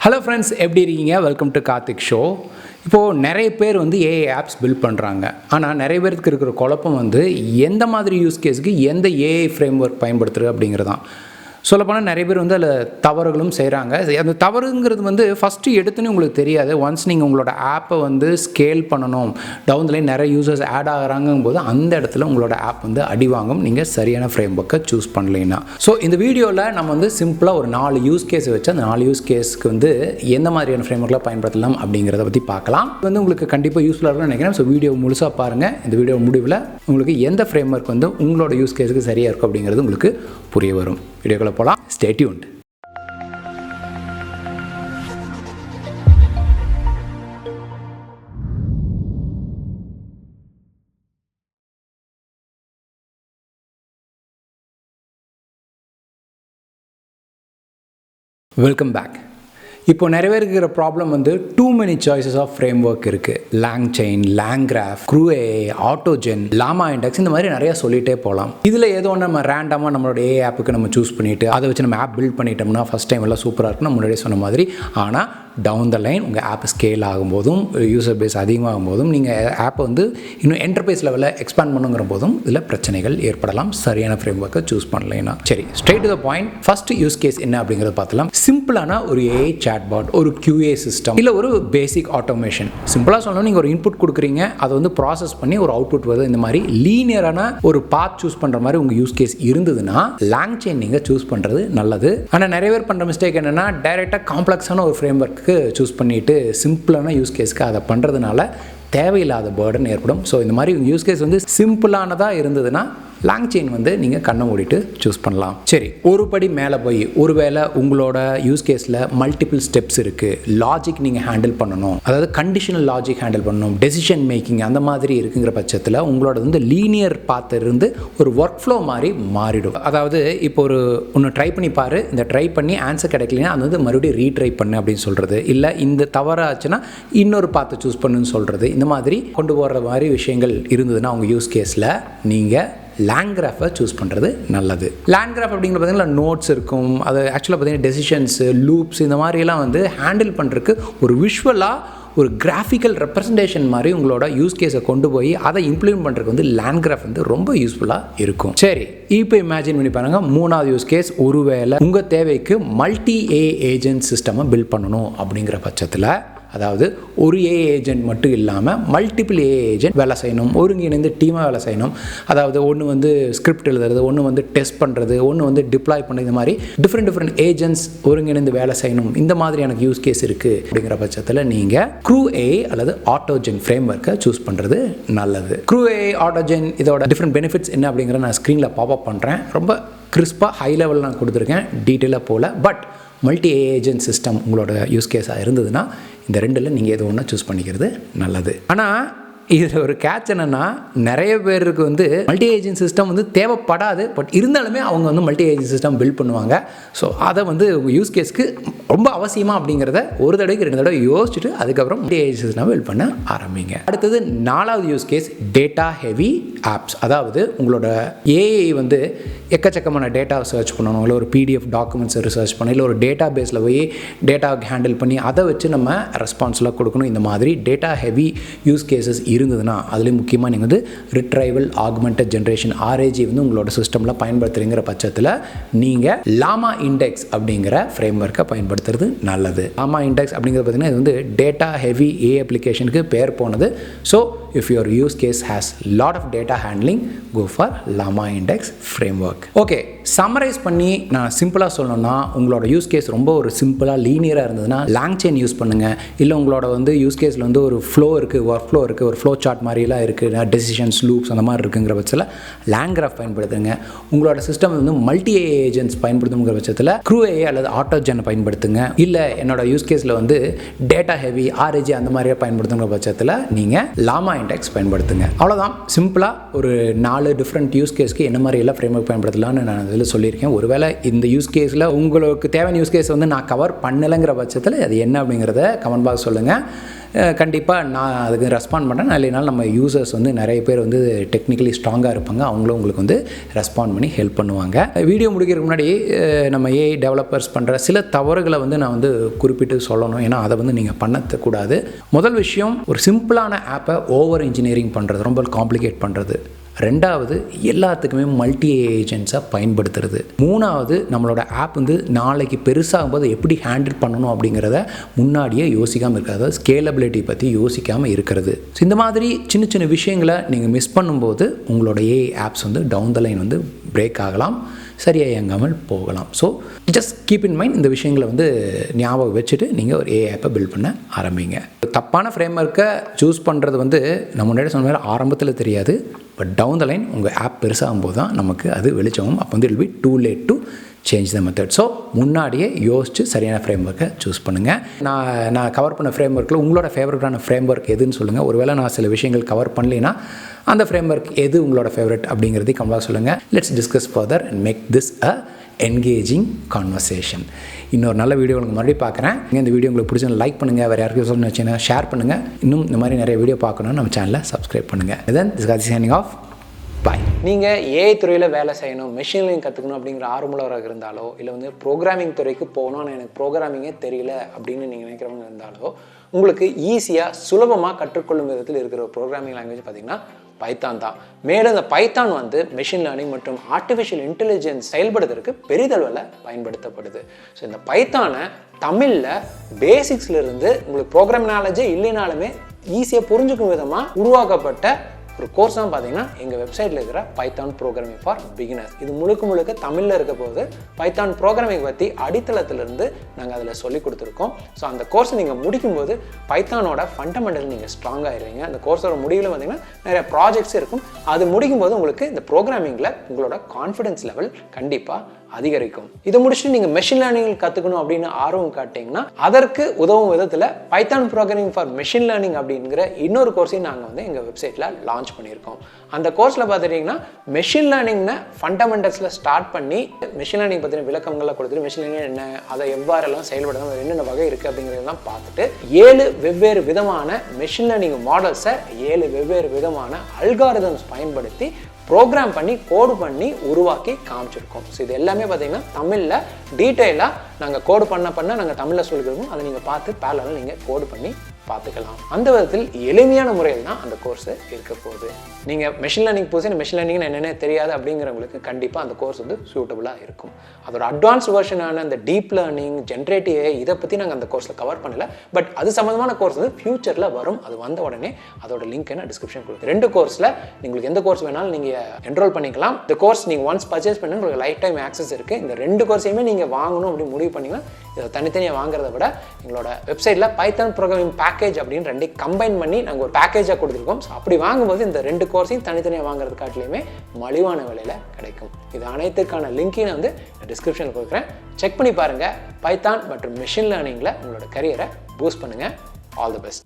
Hello friends, எப்படி இருக்கீங்க? Welcome to Karthik show. இப்போது நிறைய பேர் வந்து ஏஐ ஆப்ஸ் பில்ட் பண்ணுறாங்க. ஆனால் நிறைய பேருக்கு இருக்கிற குழப்பம் வந்து எந்த மாதிரி யூஸ் கேஸுக்கு எந்த ஏஐ ஃப்ரேம் ஒர்க் பயன்படுத்துறது அப்படிங்கிறதான். சொல்லப்போனால் நிறைய பேர் வந்து அதில் தவறுகளும் செய்கிறாங்க. அந்த தவறுங்கிறது வந்து ஃபஸ்ட்டு எடுத்துன்னு உங்களுக்கு தெரியாது. ஒன்ஸ் நீங்கள் உங்களோட ஆப்பை வந்து ஸ்கேல் பண்ணணும், டவுன் த லைன் நிறைய யூசர்ஸ் ஆட் ஆகிறாங்கும் போது அந்த இடத்துல உங்களோட ஆப் வந்து அடி வாங்கும், நீங்கள் சரியான ஃப்ரேம் ஒர்க்கை சூஸ் பண்ணலைன்னா. ஸோ இந்த வீடியோவில் நம்ம வந்து சிம்பிளாக ஒரு 4 யூஸ் கேஸ் வச்சு அந்த 4 யூஸ் கேஸ்க்கு வந்து எந்த மாதிரியான ஃப்ரேம் ஒர்க்கில் பயன்படுத்தலாம் அப்படிங்கிறத பற்றி பார்க்கலாம். இது வந்து உங்களுக்கு கண்டிப்பாக யூஸ்ஃபுல்லாக இருக்கும்னு நினைக்கிறேன். ஸோ வீடியோ முழுசாக பாருங்கள். இந்த வீடியோ முடிவில் உங்களுக்கு எந்த ஃப்ரேம் ஒர்க் வந்து உங்களோட யூஸ் கேஸுக்கு சரியாக இருக்கும் அப்படிங்கிறது உங்களுக்கு புரிய வரும். வீடியோக்குள்ள போகலாம். Stay tuned. Welcome back. இப்போ நிறைய பேருக்கு இருக்கிற ப்ராப்ளம் வந்து too many choices of framework இருக்குது. LangChain, LangGraph, CrewAI, AutoGen, LlamaIndex, இந்த மாதிரி நிறையா சொல்லிகிட்டே போகலாம். இதில் ஏதோ ஒன்று நம்ம ரேண்டமாக நம்மளோட ஏஐ ஆப்புக்கு நம்ம சூஸ் பண்ணிவிட்டு அதை வச்சு நம்ம ஆப் பில்ட் பண்ணிட்டோம்னா ஃபஸ்ட் டைம் எல்லாம் சூப்பராக இருக்கும், நம்ம முன்னாடியே சொன்ன மாதிரி. ஆனால் டவுன் த லைன் உங்கள் ஆப் ஸ்கேல் ஆகும்போதும் யூசர் பேஸ் அதிகமாகும் போதும் நீங்கள் ஆப்பை வந்து இன்னும் என்டர்பிரைஸ் லெவலில் எக்ஸ்பேண்ட் பண்ணுங்கிற போதும் இதில் பிரச்சனைகள் ஏற்படலாம், சரியான ஃப்ரேம் ஒர்க்கை சூஸ் பண்ணலைன்னா. சரி, straight to the point. First use case என்ன அப்படிங்கிறத பார்த்தலாம். சிம்பிளான ஒரு ஏஐ chatbot, ஒரு QA சிஸ்டம், இல்லை ஒரு பேசிக் ஆட்டோமேஷன். சிம்பிளாக சொல்லணும், நீங்கள் ஒரு இன்புட் கொடுக்குறீங்க, அதை வந்து ப்ராசஸ் பண்ணி ஒரு அவுட்புட் வருது. இந்த மாதிரி லீனியரான ஒரு பாத் சூஸ் பண்ணுற மாதிரி உங்கள் யூஸ் கேஸ் இருந்ததுன்னா LangChain நீங்கள் சூஸ் பண்ணுறது நல்லது. ஆனால் நிறைய பேர் பண்ணுற மிஸ்டேக் என்னென்னா, டைரெக்டாக காம்ப்ளெக்ஸான ஒரு ஃப்ரேம் ஒர்க்கு சூஸ் பண்ணிவிட்டு சிம்பிளான யூஸ் கேஸ்க்கு அதை பண்ணுறதுனால தேவையில்லாத பேர்டன் ஏற்படும். ஸோ இந்த மாதிரி யூஸ் கேஸ் வந்து சிம்பிளானதாக இருந்ததுன்னா LangChain வந்து நீங்கள் கண்ணை மூடிட்டு சூஸ் பண்ணலாம். சரி, ஒரு படி மேலே போய் ஒருவேளை உங்களோட யூஸ் கேஸில் மல்டிபிள் ஸ்டெப்ஸ் இருக்குது, லாஜிக் நீங்கள் ஹேண்டில் பண்ணணும், அதாவது கண்டிஷனல் லாஜிக் ஹேண்டில் பண்ணணும், டெசிஷன் மேக்கிங் அந்த மாதிரி இருக்குங்கிற பட்சத்தில் உங்களோட வந்து லீனியர் பாத்து இருந்து ஒரு ஒர்க் ஃப்ளோ மாதிரி மாறிடும். அதாவது இப்போ ஒன்று ட்ரை பண்ணி பாரு, இந்த ட்ரை பண்ணி ஆன்சர் கிடைக்கலன்னா அது வந்து மறுபடியும் ரீட்ரை பண்ணு அப்படின்னு சொல்கிறது, இல்லை இந்த தவறாச்சுன்னா இன்னொரு பாத்தை சூஸ் பண்ணுன்னு சொல்கிறது, இந்த மாதிரி கொண்டு போகிற மாதிரி விஷயங்கள் இருந்ததுன்னா உங்கள் யூஸ் கேஸில் நீங்கள் LangGraph சூஸ் பண்ணுறது நல்லது. LangGraph அப்படிங்கிற பார்த்தீங்கன்னா நோட்ஸ் இருக்கும், அது ஆக்சுவலாக பார்த்தீங்கன்னா டெசிஷன்ஸு, லூப்ஸ், இந்த மாதிரியெல்லாம் வந்து ஹேண்டில் பண்ணுறதுக்கு ஒரு விஷுவலாக ஒரு கிராஃபிக்கல் ரெப்ரசன்டேஷன் மாதிரி உங்களோட யூஸ் கேஸை கொண்டு போய் அதை இம்ப்ளிமெண்ட் பண்ணுறதுக்கு வந்து LangGraph வந்து ரொம்ப யூஸ்ஃபுல்லாக இருக்கும். சரி, இப்போ இமேஜின் பண்ணி பாருங்கள். 3வது யூஸ் கேஸ், ஒருவேளை உங்கள் தேவைக்கு மல்டி ஏஜென்ட் சிஸ்டமை பில்ட் பண்ணணும் அப்படிங்கிற பட்சத்தில், அதாவது ஒரு ஏஐ ஏஜென்ட் மட்டும் இல்லாமல் மல்டிபிள் ஏஐ ஏஜென்ட் வேலை செய்யணும், ஒருங்கிணைந்து டீமாக வேலை செய்யணும். அதாவது ஒன்று வந்து ஸ்கிரிப்ட் எழுதுறது, ஒன்று வந்து டெஸ்ட் பண்ணுறது, ஒன்று வந்து டிப்ளாய் பண்ணுறது, இந்த மாதிரி டிஃப்ரெண்ட் ஏஜென்ட்ஸ் ஒருங்கிணைந்து வேலை செய்யணும். இந்த மாதிரி எனக்கு யூஸ் கேஸ் இருக்குது அப்படிங்கிற பட்சத்தில் நீங்கள் CrewAI அல்லது AutoGen ஃப்ரேம் ஒர்க்கை சூஸ் பண்ணுறது நல்லது. CrewAI, AutoGen இதோட டிஃப்ரெண்ட் பெனிஃபிட்ஸ் என்ன அப்படிங்கிற நான் ஸ்க்ரீனில் பாப்அப் பண்ணுறேன். ரொம்ப கிறிஸ்பாக ஹை லெவலில் நான் கொடுத்துருக்கேன், டீட்டெயிலாக போல். பட் மல்டி ஏஜென்ட் சிஸ்டம் உங்களோட யூஸ் கேஸாக இருந்ததுன்னா இந்த ரெண்டில் நீங்கள் எது ஒன்றா சூஸ் பண்ணிக்கிறது நல்லது. ஆனால் இதில் ஒரு கேட்ச் என்னென்னா, நிறைய பேருக்கு வந்து மல்டி ஏஜென்ட் சிஸ்டம் வந்து தேவைப்படாது. பட் இருந்தாலுமே அவங்க வந்து மல்டி ஏஜென்ட் சிஸ்டம் பில்ட் பண்ணுவாங்க. ஸோ அதை வந்து உங்கள் யூஸ் கேஸ்க்கு ரொம்ப அவசியமாக அப்படிங்கிறத ஒரு தடவைக்கு 2 தடவை யோசிச்சுட்டு அதுக்கப்புறம் மல்டி ஏஜென்ட் சிஸ்டம் பில்ட் பண்ண ஆரம்பிங்க. அடுத்தது 4வது use case, data heavy apps. அதாவது உங்களோட ஏஐ வந்து எக்கச்சக்கமான டேட்டாவை சர்ச் பண்ணணும், இல்லை ஒரு பிடிஎஃப் டாக்குமெண்ட்ஸை ரிசர்ச் பண்ணணும், இல்லை ஒரு டேட்டா பேஸில் போய் டேட்டாவுக்கு ஹேண்டில் பண்ணி அதை வச்சு நம்ம ரெஸ்பான்ஸ்லாம் கொடுக்கணும். இந்த மாதிரி டேட்டா ஹெவி யூஸ் கேஸஸ் இருந்ததுன்னா அதுலேயும் முக்கியமாக நீங்கள் வந்து ரிட்ரைவல் ஆக்மெண்டட் ஜென்ரேஷன் RAG வந்து உங்களோட சிஸ்டமில் பயன்படுத்துகிறீங்கிற பட்சத்தில் நீங்கள் LlamaIndex அப்படிங்கிற ஃப்ரேம் ஒர்க்கை பயன்படுத்துறது நல்லது. LlamaIndex அப்படிங்கிறது பார்த்தீங்கன்னா இது வந்து டேட்டா ஹெவி அப்ளிகேஷனுக்கு பேர் போனது. So if your use case has lot of data handling, go for LlamaIndex framework. Okay, summarise பண்ணி நான் சிம்பிளாக சொல்லணும்னா, உங்களோட யூஸ் கேஸ் ரொம்ப ஒரு சிம்பிளாக லீனியராக இருந்ததுன்னா LangChain யூஸ் பண்ணுங்கள். இல்லை உங்களோட வந்து யூஸ் கேஸில் வந்து ஒரு ஃப்ளோ இருக்குது, ஒர்க் ஃப்ளோ இருக்குது, ஒரு ஃப்ளோ சார்ட் மாதிரிலாம் இருக்குது, டெசிஷன்ஸ், லூப்ஸ் அந்த மாதிரி இருக்குங்கிற பட்சத்தில் LangGraph பயன்படுத்துங்க. உங்களோட சிஸ்டம் வந்து மல்டி ஏஜென்ட்ஸ் பயன்படுத்துங்கிற பட்சத்தில் CrewAI அல்லது AutoGen பயன்படுத்துங்க. இல்லை என்னோட யூஸ் கேஸில் வந்து டேட்டா ஹெவி RAG அந்த மாதிரியே பயன்படுத்துங்கிற பட்சத்தில் நீங்கள் LlamaIndex LlamaIndex பயன்படுத்துங்க. அவ்வளோதான். சிம்பிளாக ஒரு 4 டிஃப்ரெண்ட் யூஸ் கேஸ்க்கு என்ன மாதிரி எல்லாம் ஃப்ரேம் ஒர்க் பயன்படுத்தலாம்னு நான் இதில் சொல்லியிருக்கேன். ஒருவேளை இந்த யூஸ் கேஸில் உங்களுக்கு தேவையான யூஸ் கேஸ் வந்து நான் கவர் பண்ணலைங்கிற பட்சத்தில் அது என்ன அப்படிங்கிறத கமெண்ட் பாக்ஸ் சொல்லுங்கள். கண்டிப்பாக நான் அதுக்கு ரெஸ்பாண்ட் பண்ணுறேன். இல்லைனாலும் நம்ம யூசர்ஸ் வந்து நிறைய பேர் வந்து டெக்னிக்கலி ஸ்ட்ராங்காக இருப்பாங்க, அவங்களும் உங்களுக்கு வந்து ரெஸ்பாண்ட் பண்ணி ஹெல்ப் பண்ணுவாங்க. வீடியோ முடிக்கிறதுக்கு முன்னாடி நம்ம ஏஐ டெவலப்பர்ஸ் பண்ணுற சில தவறுகளை வந்து நான் வந்து குறிப்பிட்டு சொல்லணும். ஏன்னா அதை வந்து நீங்கள் பண்ணக்கூடாது. முதல் விஷயம், ஒரு சிம்பிளான ஆப்பை ஓவர் இன்ஜினியரிங் பண்ணுறது, ரொம்ப காம்ப்ளிகேட் பண்ணுறது. ரெண்டாவது, எல்லாத்துக்குமே மல்டி ஏஜென்ட்ஸாக பயன்படுத்துறது. மூணாவது, நம்மளோட ஆப் வந்து நாளைக்கு பெருசாகும்போது எப்படி ஹேண்டில் பண்ணணும் அப்படிங்கிறத முன்னாடியே யோசிக்காமல் இருக்கிறது, அதாவது ஸ்கேலபிலிட்டி பற்றி யோசிக்காமல் இருக்கிறது. ஸோ இந்த மாதிரி சின்ன சின்ன விஷயங்களை நீங்கள் மிஸ் பண்ணும்போது உங்களோட ஏஐ ஆப்ஸ் வந்து டவுன் த லைன் வந்து பிரேக் ஆகலாம், சரியாக இயங்காமல் போகலாம். So just keep in mind, இந்த விஷயங்களை வந்து ஞாபகம் வச்சுட்டு நீங்கள் ஒரு ஏஐ ஆப்பை பில்ட் பண்ண ஆரம்பிங்க. தப்பான ஃப்ரேம் ஒர்க்கை சூஸ் பண்ணுறது வந்து நம்ம முன்னாடி சொன்ன மாதிரி ஆரம்பத்தில் தெரியாது. பட் டவுன் த லைன் உங்கள் ஆப் பெருசாகும் போது தான் நமக்கு அது வெளிச்சம். அப்போ வந்து it will be too late to change the method. So முன்னாடியே யோசிச்சு சரியான ஃப்ரேம் ஒர்க்கை சூஸ் பண்ணுங்கள். நான் கவர் பண்ண ஃப்ரேம் ஒர்க்கில் உங்களோட ஃபேவரட்டான ஃப்ரேம் ஒர்க் எதுன்னு சொல்லுங்கள். ஒருவேளை நான் சில விஷயங்கள் கவர் பண்ணலைன்னா அந்த ஃப்ரேம் ஒர்க் எது உங்களோட ஃபேவரட் அப்படிங்கிறதையும் கமெண்ட்ல சொல்லுங்கள். Let's discuss further and make this a engaging conversation. இன்னொரு நல்ல வீடியோ உங்களுக்கு மறுபடியும் பார்க்குறேன். இந்த வீடியோ உங்களுக்கு பிடிச்சா லைக் பண்ணுங்கள், வேறு யாருக்கும் சொல்லணும்னு வச்சுன்னா ஷேர் பண்ணுங்கள். இன்னும் இந்த மாதிரி நிறைய வீடியோ பார்க்கணும்னு நம்ம சேனலை சப்ஸ்கிரைப் பண்ணுங்கள். Then this Karthik signing off. Bye. நீங்கள் ஏஐ துறையில் வேலை செய்யணும், மெஷின் லேர்னிங் கற்றுக்கணும் அப்படிங்கிற ஆர்வலராக இருந்தாலோ, இல்லை வந்து ப்ரோக்ராமிங் துறைக்கு போகணும், ஆனால் எனக்கு ப்ரோக்ராமிங்கே தெரியல அப்படின்னு நீங்கள் நினைக்கிறவங்க இருந்தாலோ, உங்களுக்கு ஈஸியாக சுலபமாக கற்றுக்கொள்ளும் விதத்தில் இருக்கிற ஒரு ப்ரோக்ராமிங் லாங்குவேஜ் பார்த்திங்கன்னா பைத்தான் தான். மேலும் இந்த பைத்தான் வந்து மெஷின் லேர்னிங் மற்றும் ஆர்டிஃபிஷியல் இன்டெலிஜென்ஸ் செயல்படுத்துறதுக்கு பெரிதளவில் பயன்படுத்தப்படுது. ஸோ இந்த பைத்தானை தமிழில் பேசிக்ஸ்லேருந்து உங்களுக்கு ப்ரோக்ராம் நாலேஜே இல்லைனாலுமே ஈஸியாக புரிஞ்சுக்கும் விதமாக உருவாக்கப்பட்ட ஒரு கோர்ஸ் தான் பார்த்தீங்கன்னா எங்கள் வெப்சைட்டில் இருக்கிற பைத்தான் ப்ரோக்ராமிங் ஃபார் பிகினர்ஸ். இது முழுக்க தமிழில் இருக்க போது பைத்தான் ப்ரோக்ராமிங் பற்றி அடித்தளத்திலிருந்து நாங்கள் அதில் சொல்லிக் கொடுத்துருக்கோம். ஸோ அந்த கோர்ஸை நீங்கள் முடிக்கும்போது பைத்தானோட ஃபண்டமெண்டல் நீங்கள் ஸ்ட்ராங்காக ஆயிடுவீங்க. அந்த கோர்ஸோட முடிவில் பார்த்தீங்கன்னா நிறைய ப்ராஜெக்ட்ஸ் இருக்கும். அது முடிக்கும்போது உங்களுக்கு இந்த ப்ரோக்ராமிங்கில் உங்களோட கான்ஃபிடன்ஸ் லெவல் கண்டிப்பாக அதிகரிக்கும். இதை முடிச்சுட்டு நீங்கள் மெஷின் லேர்னிங் கற்றுக்கணும் அப்படின்னு ஆர்வம் காட்டிங்கன்னா அதற்கு உதவும் விதத்தில் Python programming for machine learning அப்படிங்கிற இன்னொரு கோர்ஸையும் நாங்கள் வந்து எங்கள் வெப்சைட்டில் லான்ச் பண்ணியிருக்கோம். அந்த கோர்ஸில் பார்த்துட்டிங்கன்னா மெஷின் லேர்னிங்னு ஃபண்டமெண்டல்ஸில் ஸ்டார்ட் பண்ணி மெஷின் லேர்னிங் பற்றின விளக்கங்கள்லாம் கொடுத்துட்டு மெஷின் லேர்னிங் என்ன, அதை எவ்வாறெல்லாம் செயல்படுத்தணும், என்னென்ன வகை இருக்குது அப்படிங்கிறதெல்லாம் பார்த்துட்டு 7 வெவ்வேறு விதமான மெஷின் லேர்னிங் மாடல்ஸை 7 வெவ்வேறு விதமான அல்காரிதம்ஸ் பயன்படுத்தி ப்ரோக்ராம் பண்ணி கோடு பண்ணி உருவாக்கி காமிச்சிருக்கோம். ஸோ இது எல்லாமே பார்த்தீங்கன்னா தமிழில் டீட்டெயிலாக நாங்கள் கோடு பண்ண நாங்கள் தமிழில் சொல்லிக்கிறோம். அதை நீங்கள் பார்த்து பேரலல் நீங்கள் கோடு பண்ணி பார்த்துக்கலாம். அந்த விதத்தில் எளிமையான முறையில் தான் அந்த கோர்ஸ் இருக்க போகுது. நீங்கள் மெஷின் லேர்னிங் புதுசு மெஷின் லேர்னிங் என்னென்ன தெரியாது அப்படிங்கிறவங்களுக்கு கண்டிப்பாக அந்த கோர்ஸ் வந்து சூட்டபுளாக இருக்கும். அதோட அட்வான்ஸ் வெர்ஷனான அந்த டீப் லேர்னிங், ஜென்ரேட்டிவ் ஏஐ இதை பற்றி நாங்கள் அந்த கோர்ஸில் கவர் பண்ணல. பட் அது சம்மந்தமான கோர்ஸ் வந்து ஃபியூச்சரில் வரும். அது வந்த உடனே அதோட லிங்க் நான் டிஸ்கிரிப்ஷன் கொடுக்குறேன். 2 கோர்ஸில் உங்களுக்கு எந்த கோர்ஸ் வேணாலும் நீங்கள் என்ரோல் பண்ணிக்கலாம். இந்த கோர்ஸ் நீங்கள் ஒன்ஸ் பர்ச்சேஸ் பண்ணி உங்களுக்கு லைஃப் டைம் ஆக்சஸ் இருக்குது. இந்த 2 கோர்ஸையுமே நீங்கள் வாங்கணும் அப்படின்னு முடிவு பண்ணிங்கன்னா இதை தனித்தனியாக வாங்குறத விட எங்களோட வெப்சைட்டில் பைத்தான் ப்ரோக்ராமிங் பேக்கேஜ் அப்படின்னு 2 கம்பைன் பண்ணி நாங்கள் ஒரு பேக்கேஜாக கொடுத்துருக்கோம். ஸோ அப்படி வாங்கும்போது இந்த 2 கோர்ஸையும் தனித்தனியாக வாங்குறது காட்டிலையுமே மலிவான விலையில் கிடைக்கும். இது அனைத்துக்கான லிங்கையும் நான் வந்து டிஸ்கிரிப்ஷனில் கொடுக்குறேன். செக் பண்ணி பாருங்கள். பைத்தான் மற்றும் மெஷின் லேர்னிங்கில் உங்களோட கரியரை பூஸ்ட் பண்ணுங்கள். All the best.